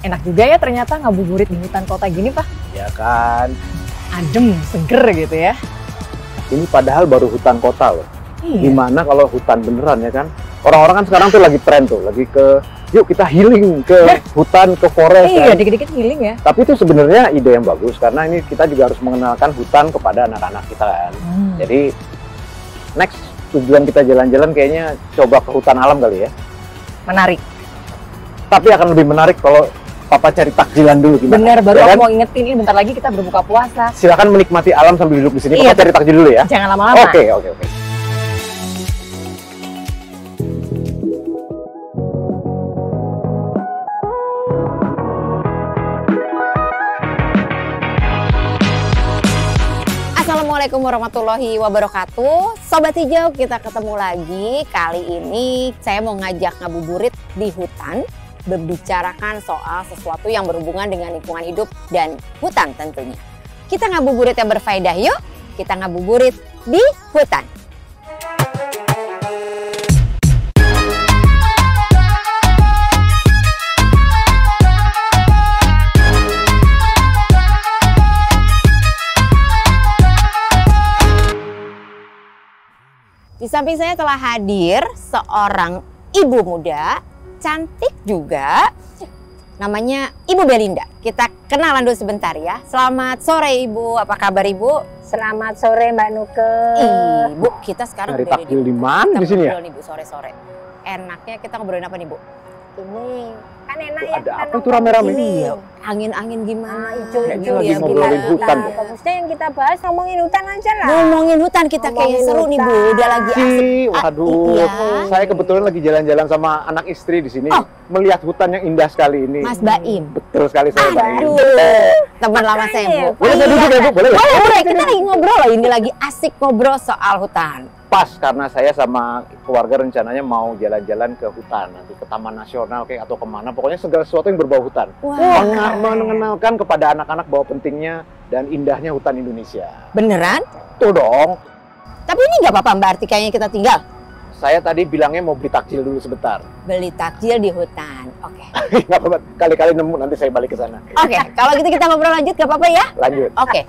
Enak juga ya ternyata ngabuburit di hutan kota gini, Pak. Ya kan. Adem, seger gitu ya. Ini padahal baru hutan kota loh. Iya. Gimana kalau hutan beneran ya kan? Orang-orang kan sekarang tuh lagi tren tuh, lagi ke yuk kita healing ke hutan, ke forest. Iya, kan? dikit-dikit healing ya. Tapi itu sebenarnya ide yang bagus karena ini kita juga harus mengenalkan hutan kepada anak-anak kita kan. Jadi next tujuan kita jalan-jalan kayaknya coba ke hutan alam kali ya. Menarik. Tapi akan lebih menarik kalau Papa cari takjilan dulu gimana? Bener, baru Ya aku kan? mau ingetin ini bentar lagi kita berbuka puasa. Silakan menikmati alam sambil duduk di sini. Iya, Papa cari takjil dulu ya. Jangan lama-lama. Oke. Assalamualaikum warahmatullahi wabarakatuh. Sobat Hijau, kita ketemu lagi. Kali ini saya mau ngajak ngabuburit di hutan, berbicarakan soal sesuatu yang berhubungan dengan lingkungan hidup dan hutan tentunya. Kita ngabuburit yang berfaedah yuk. Kita ngabuburit di hutan. Di samping saya telah hadir seorang ibu muda, cantik juga, namanya Ibu Belinda. Kita kenalan dulu sebentar ya. Selamat sore Ibu, apa kabar Ibu? Selamat sore Mbak Nuke. Ibu, kita sekarang Cari udah takjil di mana di sini ya? Ngobrol nih Bu, sore-sore. Enaknya kita ngobrolin apa nih Bu? Ini kan enak ya. Ada kita apa itu nongkrong rame-rame? di sini. Iya, angin-angin gimana? Kayaknya lagi ya, ngobrolin kita- hutan iya. deh. Bagusnya yang kita bahas ngomongin hutan aja lah. Ngomongin hutan kita kayak Ngomongin seru nih Bu, hutan. udah lagi asik. Waduh, Iya. saya kebetulan lagi jalan-jalan sama anak istri di sini, Oh. melihat hutan yang indah sekali ini. Mas Baim. Betul sekali saya Baim. Aduh, teman lama saya Bu. Boleh saya duduk ya Bu? Boleh ya? Boleh, kita lagi ngobrol loh, ini lagi asik ngobrol soal hutan. Pas karena saya sama keluarga rencananya mau jalan-jalan ke hutan, nanti ke Taman Nasional kayak atau kemana, pokoknya segala sesuatu yang berbau hutan. Wah, Mengenalkan kepada anak-anak bahwa pentingnya dan indahnya hutan Indonesia. beneran? Tuh dong, Tapi ini nggak apa-apa Mbak Arti, kayaknya kita tinggal saya tadi bilangnya mau beli takjil dulu sebentar. beli takjil di hutan. Oke, Nggak apa-apa, kali-kali nemu nanti saya balik ke sana. oke. Kalau gitu kita ngobrol lanjut, nggak apa-apa ya? Lanjut. Oke,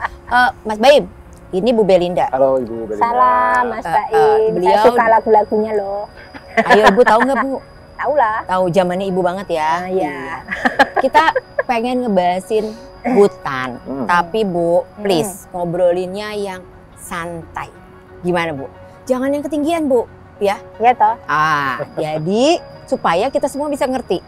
Mas Baim, ini Bu Belinda. Halo Ibu Belinda. Salam Mas Baim. Saya beliau- suka lagu-lagunya loh. Ayo Bu, tahu nggak Bu? Tahu lah. Tahu zamannya Ibu banget ya. Nah, iya. Kita pengen ngebahasin hutan, Hmm. tapi Bu, please ngobrolinnya yang santai. Gimana Bu? Jangan yang ketinggian Bu, ya. Ya toh. Jadi supaya kita semua bisa ngerti,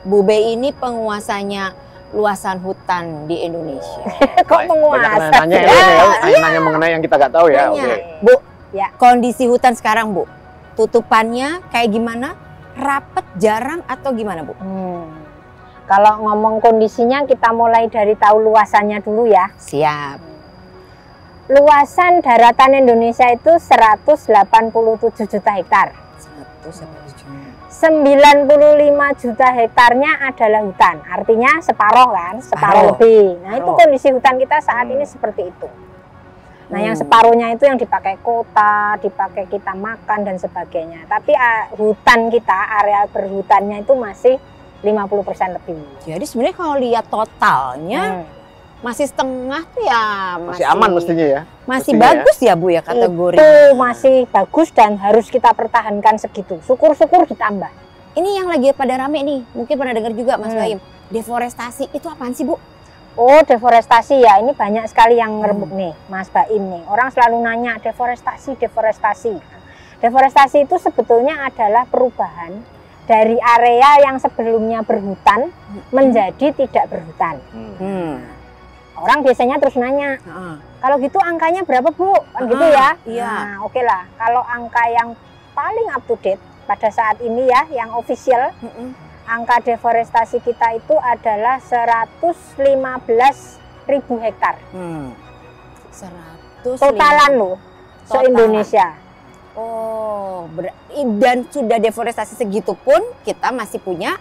Bu Be ini penguasanya luasan hutan di Indonesia. Kok Banyak penguasa? nanya ya, nanya mengenai yang kita nggak tahu ya. Nanya. Oke. Bu, Ya. kondisi hutan sekarang Bu, tutupannya kayak gimana? Rapet, jarang atau gimana Bu? Kalau ngomong kondisinya kita mulai dari tahu luasannya dulu ya. Siap. Luasan daratan Indonesia itu 187 juta hektar. 95 juta hektarnya adalah hutan. Artinya separoh kan, separoh lebih. Nah, itu Separoh. kondisi hutan kita saat ini seperti itu. Nah, yang separuhnya itu yang dipakai kota, dipakai kita makan dan sebagainya. Tapi hutan kita, area berhutannya itu masih 50% lebih. Jadi sebenarnya kalau lihat totalnya masih setengah tuh ya Masih aman mestinya ya. masih mestinya bagus ya Bu ya kategori. Itu masih bagus dan harus kita pertahankan segitu. Syukur-syukur ditambah. Ini yang lagi pada rame nih, mungkin pernah dengar juga Mas Baim. Deforestasi itu apaan sih Bu? Oh, deforestasi ya, ini banyak sekali yang ngerembuk nih, Mas Baim nih. Orang selalu nanya deforestasi, deforestasi. Deforestasi itu sebetulnya adalah perubahan dari area yang sebelumnya berhutan menjadi tidak berhutan. Orang biasanya terus nanya, kalau gitu angkanya berapa Bu? Kan gitu ya? Iya. Nah, oke lah. Kalau angka yang paling up to date pada saat ini ya, yang official, angka deforestasi kita itu adalah 115.000 hektar. 100 Totalan loh, se-Indonesia. Oh, dan sudah deforestasi segitu pun kita masih punya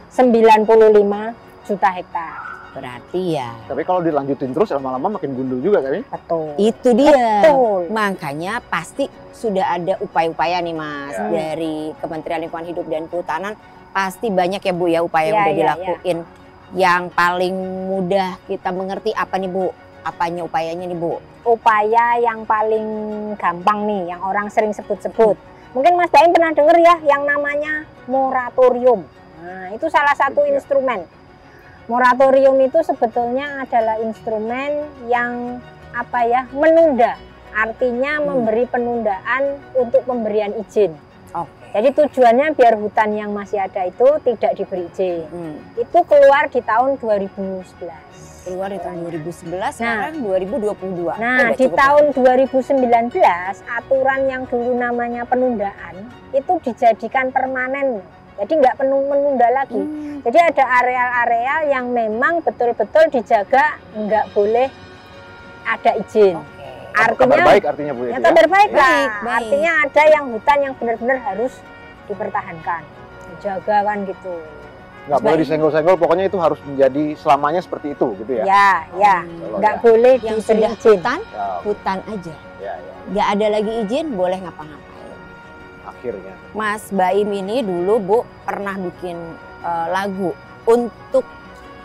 95 juta hektar. berarti ya. Tapi kalau dilanjutin terus lama-lama makin gundul juga kan? Betul. Itu dia. Betul. Makanya pasti sudah ada upaya-upaya nih Mas Ya. dari Kementerian Lingkungan Hidup dan Kehutanan. Pasti banyak ya Bu ya upaya yang Ya, udah ya, dilakuin. yang paling mudah kita mengerti apa nih Bu? Apanya upayanya nih Bu? Upaya yang paling gampang nih, yang orang sering sebut-sebut. Mungkin Mas Baim pernah dengar ya yang namanya moratorium. Nah, itu salah satu instrumen. Moratorium itu sebetulnya adalah instrumen yang apa ya, menunda. Artinya memberi penundaan untuk pemberian izin. Oke. Jadi tujuannya biar hutan yang masih ada itu tidak diberi izin. Itu keluar di tahun 2011. Keluar di tahun 2011, sekarang 2022. Nah, di tahun 2019 aturan yang dulu namanya penundaan itu dijadikan permanen. Jadi nggak menunda lagi. Jadi ada area-area yang memang betul-betul dijaga, nggak boleh ada izin. Artinya kabar baik artinya Bu ya, ya. kabar baik lah. Baik. Artinya ada yang hutan yang benar-benar harus dipertahankan, dijaga kan gitu. Nggak boleh disenggol-senggol, pokoknya itu harus menjadi selamanya seperti itu gitu ya. Ya, Kalau nggak ya. boleh Yang diberi sudah izin. hutan, Ya, hutan aja. ya. Nggak ada lagi izin, boleh ngapa-ngapain. Akhirnya. Mas Baim ini dulu Bu pernah bikin lagu untuk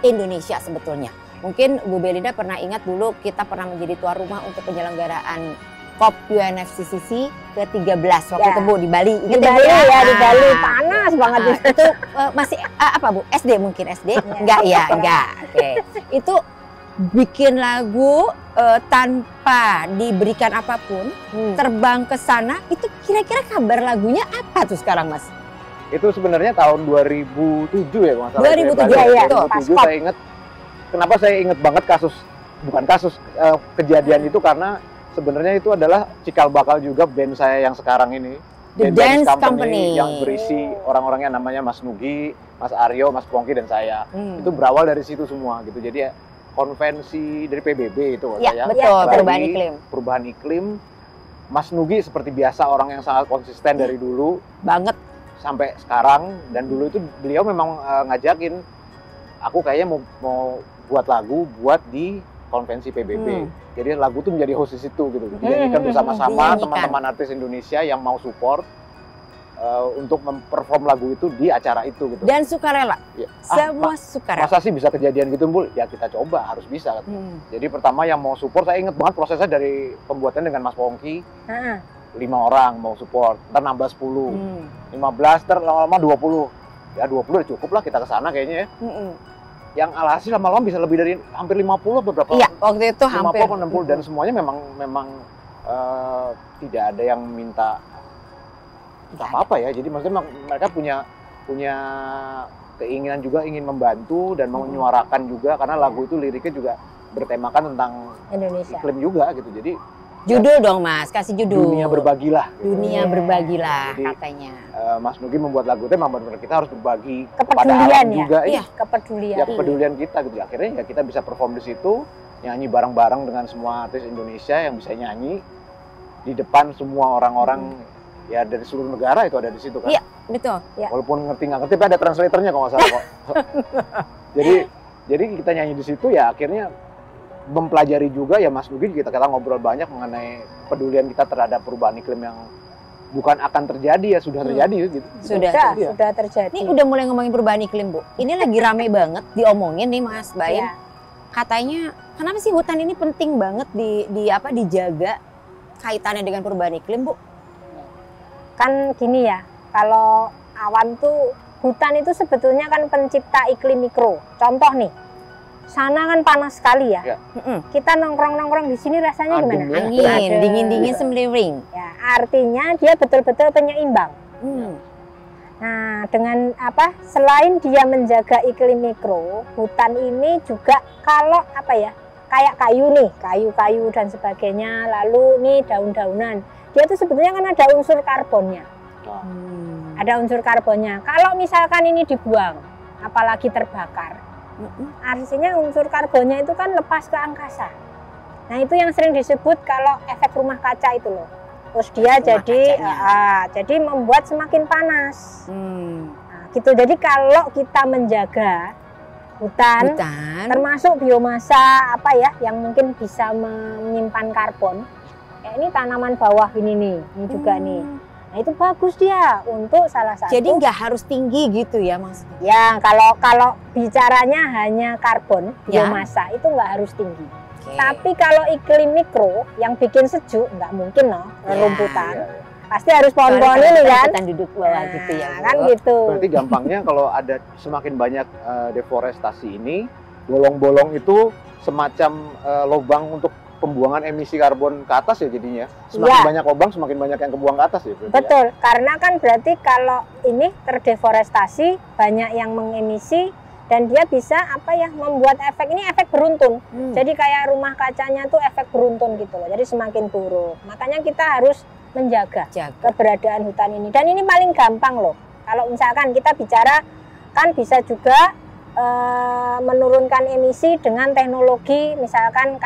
Indonesia sebetulnya. Mungkin Bu Belinda pernah ingat dulu kita pernah menjadi tuan rumah untuk penyelenggaraan COP UNFCCC ke-13 waktu Ya. itu Bu di Bali. Di Ingat Bali ya, di Ah. Bali panas banget di Itu masih apa Bu? SD mungkin SD? Enggak ya, enggak. Oke. Itu bikin lagu tanpa diberikan apapun, terbang ke sana, itu kira-kira kabar lagunya apa tuh sekarang Mas? Itu sebenarnya tahun 2007 ya kalau nggak salah. 2007, ya, 2007 saya ingat. Kenapa saya ingat banget kejadian itu karena sebenarnya itu adalah cikal bakal juga band saya yang sekarang ini. The Band Dance Company. yang berisi orang-orangnya namanya Mas Nugi, Mas Aryo, Mas Pongki dan saya. Itu berawal dari situ semua gitu. Jadi konvensi dari PBB itu Ya, saya. betul, Bali, perubahan iklim. Perubahan iklim. Mas Nugi seperti biasa orang yang sangat konsisten dari dulu Banget. sampai sekarang, dan dulu itu beliau memang ngajakin aku kayaknya mau buat lagu buat di konvensi PBB. Jadi lagu itu menjadi host di situ gitu. Dinyanyikan bersama-sama Dinyanyikan. teman-teman artis Indonesia yang mau support untuk memperform lagu itu di acara itu gitu. Dan sukarela. Ya. Semua sukarela. Masa sih bisa kejadian gitu, Bu? Ya kita coba, harus bisa. Jadi pertama yang mau support, saya ingat banget prosesnya dari pembuatan dengan Mas Pongki. 5 orang mau support, ntar nambah 10, 15, ntar lama-lama 20. Ya 20 udah cukup lah kita ke sana kayaknya ya. Yang alhasil lama-lama bisa lebih dari hampir 50 beberapa. Iya, waktu itu 50 hampir. 60 dan semuanya memang tidak ada yang minta apa ya. Jadi maksudnya mereka punya keinginan juga ingin membantu dan mau menyuarakan juga, karena lagu itu liriknya juga bertemakan tentang Indonesia. iklim juga gitu. Jadi Judul dong Mas, kasih judul. dunia berbagilah. Gitu. Dunia berbagilah Jadi, katanya. Mas Nugi membuat lagu itu memang benar-benar kita harus berbagi kepada Kepedulian alam ya? juga. Iya. Kepedulian. Ya kepedulian kita gitu. Akhirnya ya kita bisa perform di situ, nyanyi bareng-bareng dengan semua artis Indonesia yang bisa nyanyi di depan semua orang-orang ya dari seluruh negara itu ada di situ kan. Iya, betul. Ya. Walaupun ngerti nggak ngerti, tapi ada translatornya kalau nggak salah kok. jadi kita nyanyi di situ ya akhirnya mempelajari juga ya Mas Nugi, kita ngobrol banyak mengenai kepedulian kita terhadap perubahan iklim yang bukan akan terjadi ya sudah terjadi gitu. Sudah terjadi. Ini udah mulai ngomongin perubahan iklim Bu. Ini lagi rame banget diomongin nih Mas Baim. Ya. Katanya kenapa sih hutan ini penting banget dijaga kaitannya dengan perubahan iklim Bu? Kan gini ya, kalau awan tuh hutan itu sebetulnya kan pencipta iklim mikro. Contoh nih, sana kan panas sekali ya. Kita nongkrong-nongkrong di sini rasanya Adem gimana? ya. Angin, Adem. dingin-dingin semriwing. Ya, artinya dia betul-betul penyeimbang. Nah, dengan apa? Selain dia menjaga iklim mikro, hutan ini juga kalau apa ya? Kayak kayu nih, kayu-kayu dan sebagainya, lalu nih daun-daunan. Dia tuh sebetulnya kan ada unsur karbonnya. Ada unsur karbonnya. Kalau misalkan ini dibuang, apalagi terbakar, artinya unsur karbonnya itu kan lepas ke angkasa. Nah, itu yang sering disebut kalau efek rumah kaca itu loh. Terus dia jadi membuat semakin panas. Nah, gitu. Jadi kalau kita menjaga hutan, termasuk biomasa apa ya yang mungkin bisa menyimpan karbon. Ini tanaman bawah ini nih, ini juga nih. Nah itu bagus dia untuk salah satu. Jadi nggak harus tinggi gitu ya Mas? Ya kalau bicaranya hanya karbon Ya. biomasa itu nggak harus tinggi. Oke. Tapi kalau iklim mikro yang bikin sejuk nggak mungkin loh rumputan. Iya. Pasti harus pohon-pohon ini kan. Kita duduk bawah gitu ya. Kan Bu. gitu. Berarti gampangnya kalau ada semakin banyak deforestasi ini, bolong-bolong itu semacam lubang untuk pembuangan emisi karbon ke atas ya jadinya. Semakin Iya. banyak lubang, semakin banyak yang kebuang ke atas ya. Berarti Betul, karena kan berarti kalau ini terdeforestasi banyak yang mengemisi dan dia bisa membuat efek ini efek beruntun. Jadi kayak rumah kacanya tuh efek beruntun gitu loh. Jadi semakin buruk. Makanya kita harus menjaga keberadaan hutan ini. Dan ini paling gampang loh. Kalau misalkan kita bicara kan bisa juga menurunkan emisi dengan teknologi misalkan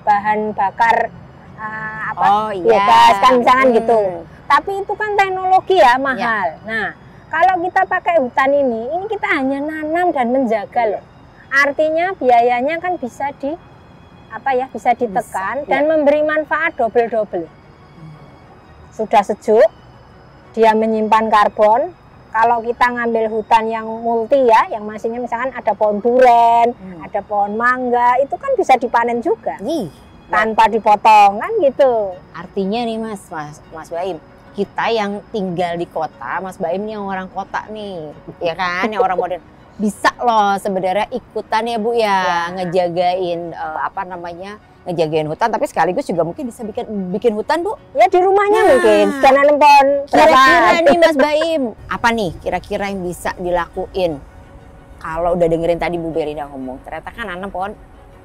bahan bakar biogas kan misalkan gitu. Tapi itu kan teknologi ya mahal. Nah, kalau kita pakai hutan ini kita hanya nanam dan menjaga loh. Artinya biayanya kan bisa bisa ditekan dan memberi manfaat double-double. Sudah sejuk, dia menyimpan karbon. Kalau kita ngambil hutan yang multi ya, yang masihnya misalkan ada pohon duren, ada pohon mangga, itu kan bisa dipanen juga. Tanpa dipotong kan gitu. Artinya nih Mas Baim, kita yang tinggal di kota, Mas Baim nih yang orang kota nih, ya kan, yang orang modern, bisa loh sebenarnya ikutan ya Bu ya, ngejagain ngejagain hutan, tapi sekaligus juga mungkin bisa bikin hutan Bu. Ya di rumahnya mungkin, sudah nanam pohon. Kira-kira nih Mas Baim, apa nih kira-kira yang bisa dilakuin? Kalau udah dengerin tadi Bu Berida ngomong, ternyata kan nanam pohon,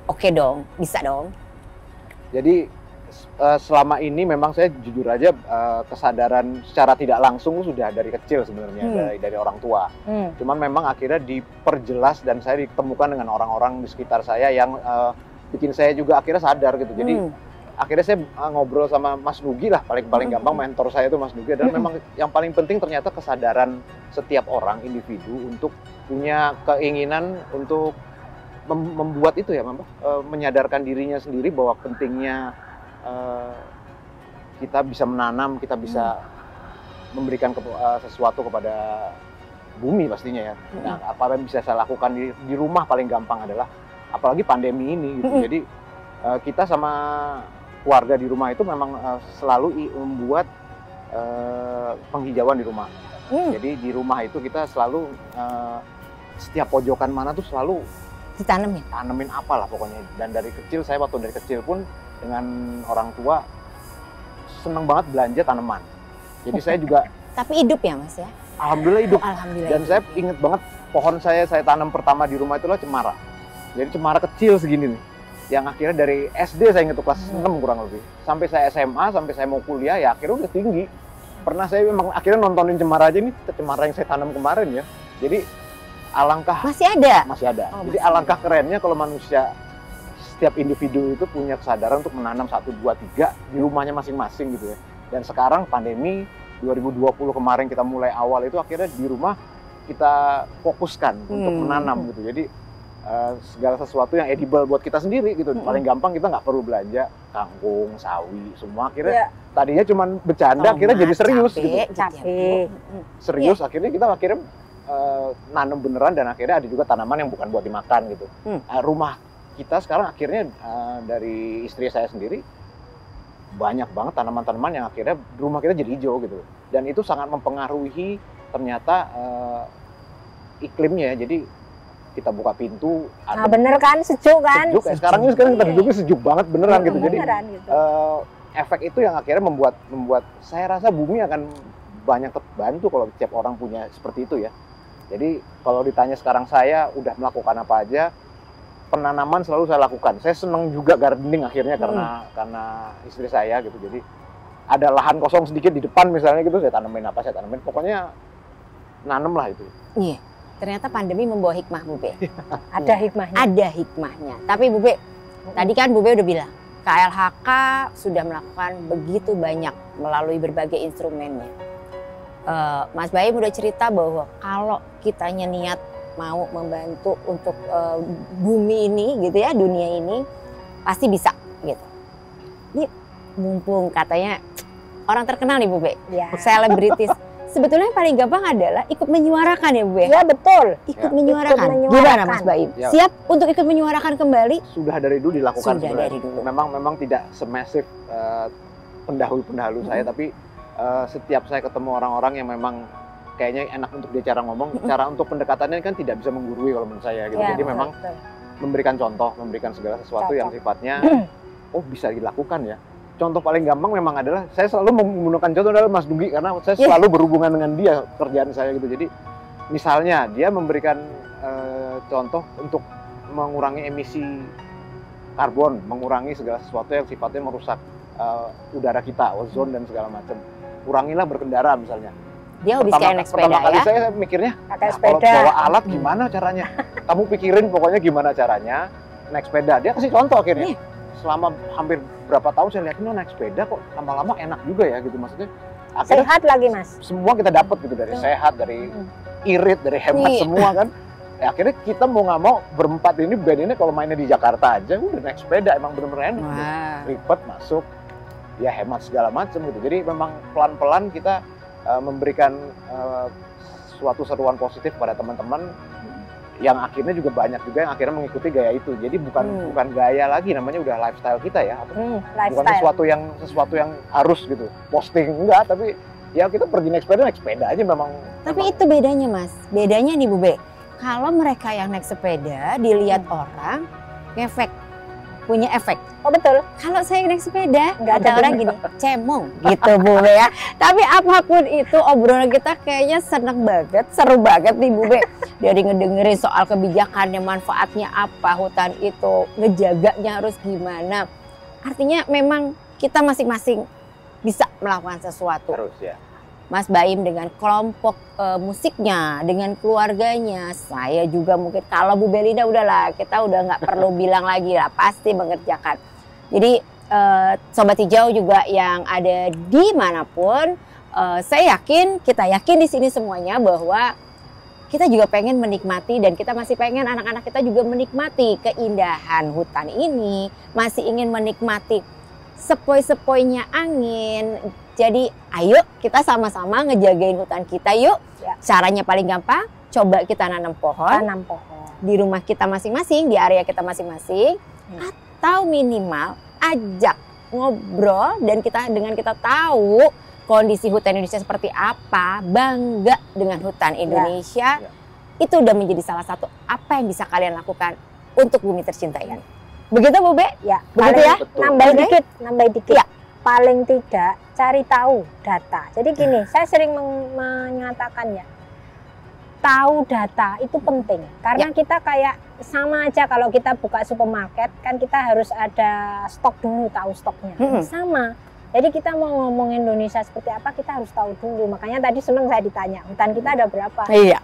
oke dong, bisa dong. Jadi selama ini memang saya jujur aja kesadaran secara tidak langsung sudah dari kecil sebenarnya dari orang tua. Cuman memang akhirnya diperjelas dan saya ditemukan dengan orang-orang di sekitar saya yang bikin saya juga akhirnya sadar gitu. Jadi akhirnya saya ngobrol sama Mas Nugi lah, paling gampang mentor saya itu Mas Nugi. Dan memang yang paling penting ternyata kesadaran setiap orang individu untuk punya keinginan untuk membuat itu ya, menyadarkan dirinya sendiri bahwa pentingnya kita bisa menanam, kita bisa memberikan sesuatu kepada bumi pastinya ya. Nah, apa yang bisa saya lakukan di rumah paling gampang adalah apalagi pandemi ini gitu. Jadi kita sama keluarga di rumah itu memang selalu membuat penghijauan di rumah. Jadi di rumah itu kita selalu setiap pojokan mana tuh selalu tanemin apalah pokoknya. Dan dari kecil saya waktu dari kecil pun dengan orang tua seneng banget belanja tanaman. Jadi saya juga tapi hidup ya Mas ya? Alhamdulillah hidup. Alhamdulillah. Dan saya inget banget pohon saya tanam pertama di rumah itulah cemara. Jadi cemara kecil segini nih. Yang akhirnya dari SD saya inget tuh kelas 6 kurang lebih. Sampai saya SMA, sampai saya mau kuliah ya akhirnya udah tinggi. Pernah saya memang akhirnya nontonin cemara aja nih, cemara yang saya tanam kemarin ya. Jadi alangkah masih ada. Oh, jadi alangkah kerennya kalau manusia setiap individu itu punya kesadaran untuk menanam 1, 2, 3 di rumahnya masing-masing gitu ya. Dan sekarang pandemi 2020 kemarin kita mulai awal itu akhirnya di rumah kita fokuskan untuk menanam gitu. Jadi segala sesuatu yang edible buat kita sendiri gitu. Paling gampang kita nggak perlu belanja kangkung, sawi, semua akhirnya tadinya cuma bercanda, akhirnya jadi serius gitu. Serius akhirnya kita nanam beneran dan akhirnya ada juga tanaman yang bukan buat dimakan gitu. Rumah kita sekarang akhirnya dari istri saya sendiri banyak banget tanaman-tanaman yang akhirnya rumah kita jadi hijau gitu. Dan itu sangat mempengaruhi ternyata iklimnya. Jadi kita buka pintu, nah bener kan, sejuk kan? Sejuk. Sekarang kita duduknya sejuk banget beneran gitu. Jadi efek itu yang akhirnya membuat saya rasa bumi akan banyak terbantu kalau setiap orang punya seperti itu ya. Jadi kalau ditanya sekarang saya udah melakukan apa aja, penanaman selalu saya lakukan. Saya senang juga gardening akhirnya karena istri saya gitu. Jadi ada lahan kosong sedikit di depan misalnya gitu, saya tanamin pokoknya nanem lah itu. Iya. Ternyata pandemi membawa hikmah Bu Be. Ada hikmahnya. Ada hikmahnya. Tapi Bu Be, tadi kan Bu Be udah bilang, KLHK sudah melakukan begitu banyak melalui berbagai instrumennya. Mas Baim udah cerita bahwa kalau kitanya niat mau membantu untuk bumi ini gitu ya, dunia ini pasti bisa gitu. Ini mumpung katanya orang terkenal nih Bu Be, Ya. selebritis. Sebetulnya yang paling gampang adalah ikut menyuarakan ya Bu Be. Ya betul. Ikut Ya. menyuarakan. Ikut Gimana menyuarakan. Mas Baim? Ya. Siap untuk ikut menyuarakan kembali? Sudah dari dulu dilakukan Sudah sebenarnya. dari dulu. Memang tidak semasif pendahulu saya, tapi setiap saya ketemu orang-orang yang memang kayaknya enak untuk dia cara ngomong, cara untuk pendekatannya kan tidak bisa menggurui kalau menurut saya gitu. Ya, Jadi betul, memang betul. memberikan contoh, memberikan segala sesuatu Cocok. yang sifatnya oh bisa dilakukan ya. Contoh paling gampang memang adalah saya selalu menggunakan contoh adalah Mas Dugi karena saya selalu berhubungan dengan dia kerjaan saya gitu. Jadi misalnya dia memberikan contoh untuk mengurangi emisi karbon, mengurangi segala sesuatu yang sifatnya merusak udara kita, ozon dan segala macam. Kurangilah berkendara misalnya. Dia habis kayak naik sepeda pertama kali ya. saya mikirnya, Pakai kalau sepeda. bawa alat gimana caranya? Kamu pikirin pokoknya gimana caranya naik sepeda. Dia kasih contoh akhirnya. Iya. Selama hampir berapa tahun saya lihat ini naik sepeda kok lama-lama enak juga ya gitu maksudnya. Akhirnya Sehat lagi Mas. semua kita dapat gitu dari sehat, dari irit, dari hemat Iya. semua kan. Ya, akhirnya kita mau nggak mau berempat ini band ini kalau mainnya di Jakarta aja udah naik sepeda emang bener-bener enak. Gitu. Wah. Ribet masuk, ya hemat segala macam gitu. Jadi memang pelan-pelan kita memberikan suatu seruan positif pada teman-teman yang akhirnya juga banyak juga yang akhirnya mengikuti gaya itu. Jadi bukan gaya lagi, namanya udah lifestyle kita ya. Bukan Lifestyle. sesuatu yang harus gitu posting enggak, tapi ya kita pergi naik sepeda aja memang. Tapi itu bedanya Mas. Bedanya nih Bu Be. Kalau mereka yang naik sepeda dilihat orang ngefek, punya efek. Oh betul. Kalau saya naik sepeda, Nggak ada ada orang gini, cemong gitu Bu Be ya. Tapi apapun itu obrolan kita kayaknya seneng banget, seru banget nih Bu Be. Dari ngedengerin soal kebijakannya, manfaatnya apa, hutan itu, ngejaganya harus gimana. Artinya memang kita masing-masing bisa melakukan sesuatu. Harus ya. Mas Baim dengan kelompok musiknya, dengan keluarganya, saya juga mungkin kalau Bu Belinda udahlah, kita udah nggak perlu bilang lagi lah, pasti mengerjakan. Jadi Sobat Hijau juga yang ada dimanapun, saya yakin, kita yakin di sini semuanya bahwa kita juga pengen menikmati dan kita masih pengen anak-anak kita juga menikmati keindahan hutan ini, masih ingin menikmati sepoi-sepoinya angin. Jadi ayo kita sama-sama ngejagain hutan kita yuk. Ya. Caranya paling gampang, coba kita nanam pohon. Tanam pohon. Di rumah kita masing-masing, di area kita masing-masing. Atau minimal ajak ngobrol dan dengan kita tahu kondisi hutan Indonesia seperti apa, bangga dengan hutan Indonesia. Ya. Itu udah menjadi salah satu apa yang bisa kalian lakukan untuk bumi tercinta ini. Begitu Bu Be? Ya, Begitu paling ya? Betul. Nambah dikit. Ya. Paling tidak cari tahu data. Jadi gini, saya sering menyatakan ya, tahu data itu penting. Karena kita kayak sama aja kalau kita buka supermarket, kan kita harus ada stok dulu, tahu stoknya. Sama. Jadi kita mau ngomong Indonesia seperti apa, kita harus tahu dulu. Makanya tadi seneng saya ditanya, hutan kita ada berapa? Iya.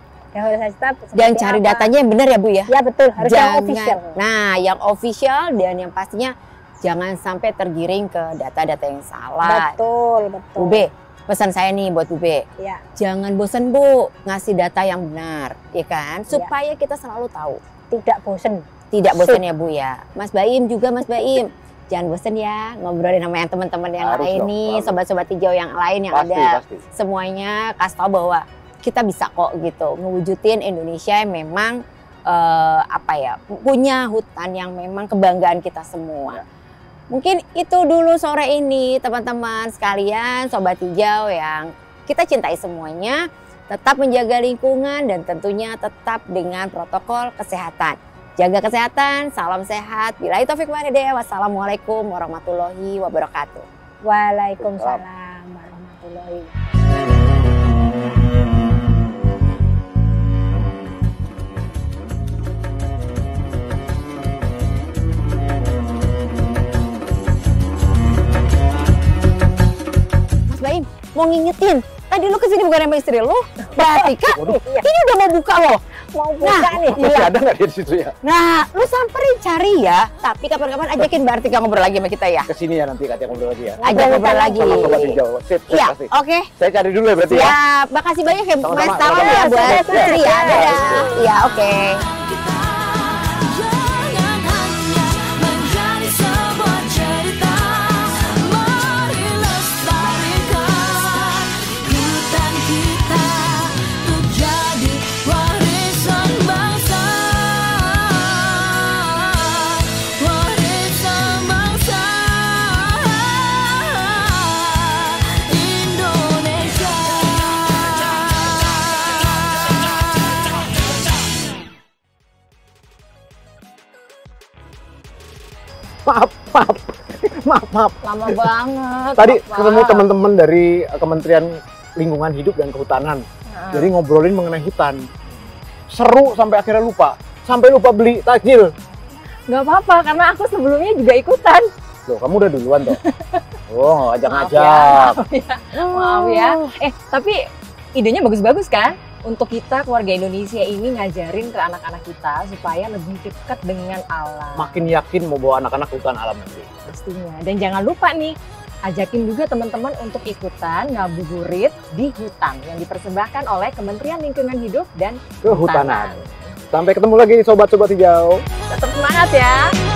Dan cari datanya yang benar ya Bu ya? Ya betul, harus yang official. Nah, yang official dan yang pastinya jangan sampai tergiring ke data-data yang salah. Betul. Bu Be, pesan saya nih buat Bu Be. Ya. Jangan bosan Bu ngasih data yang benar, ya kan? Supaya kita selalu tahu. Tidak bosan. Tidak bosan ya Bu ya. Mas Baim juga Mas Baim. Jangan bosan ya ngobrolin sama yang teman-teman yang Harus lain dong, nih, selalu. sobat-sobat hijau yang lain yang Pasti. semuanya kasih tahu bahwa kita bisa kok gitu ngewujudin Indonesia yang memang punya hutan yang memang kebanggaan kita semua. Mungkin itu dulu sore ini teman-teman sekalian, sobat hijau yang kita cintai semuanya, tetap menjaga lingkungan dan tentunya tetap dengan protokol kesehatan. Jaga kesehatan, salam sehat. Billahi taufiq wal hidayah. Wassalamualaikum warahmatullahi wabarakatuh. Waalaikumsalam warahmatullahi wabarakatuh. Mas Baim, mau ngingetin. Tadi lu kesini bukan sama istri lu, berarti Kak, ini udah mau buka loh. Mau buka nih. Masih ada nggak dia di situ ya? Nah, lu samperin cari ya. Tapi kapan-kapan ajakin Mbak Artika ngobrol lagi sama kita ya. Kesini ya nanti Katya ngobrol lagi ya. Ajak ngobrol lagi. Sama Sobat Hijau. Sip, Iya, pasti. oke. Saya cari dulu ya berarti ya. Siap, makasih banyak ya Mas. Sama-sama, Salam sama-sama. ya buat Siap, istri ya. siap. Dadah. Iya, oke. Jangan hanya menjadi sebuah cerita, mari lestarikan. Maaf. Lama banget. Tadi Bapak. ketemu teman-teman dari Kementerian Lingkungan Hidup dan Kehutanan. Jadi ngobrolin mengenai hutan. Seru sampai akhirnya lupa. Sampai lupa beli takjil. Nggak apa-apa, karena aku sebelumnya juga ikutan. Loh, kamu udah duluan toh? Oh, Maaf ngajak-ngajak. ya. Maaf ya. Tapi idenya bagus-bagus kan? Untuk kita keluarga Indonesia ini ngajarin ke anak-anak kita supaya lebih dekat dengan alam. Makin yakin mau bawa anak-anak hutan alam nanti. Pastinya. Dan jangan lupa nih, ajakin juga teman-teman untuk ikutan ngabuburit di hutan yang dipersembahkan oleh Kementerian Lingkungan Hidup dan Kehutanan. Sampai ketemu lagi nih sobat-sobat hijau. Tetap semangat ya.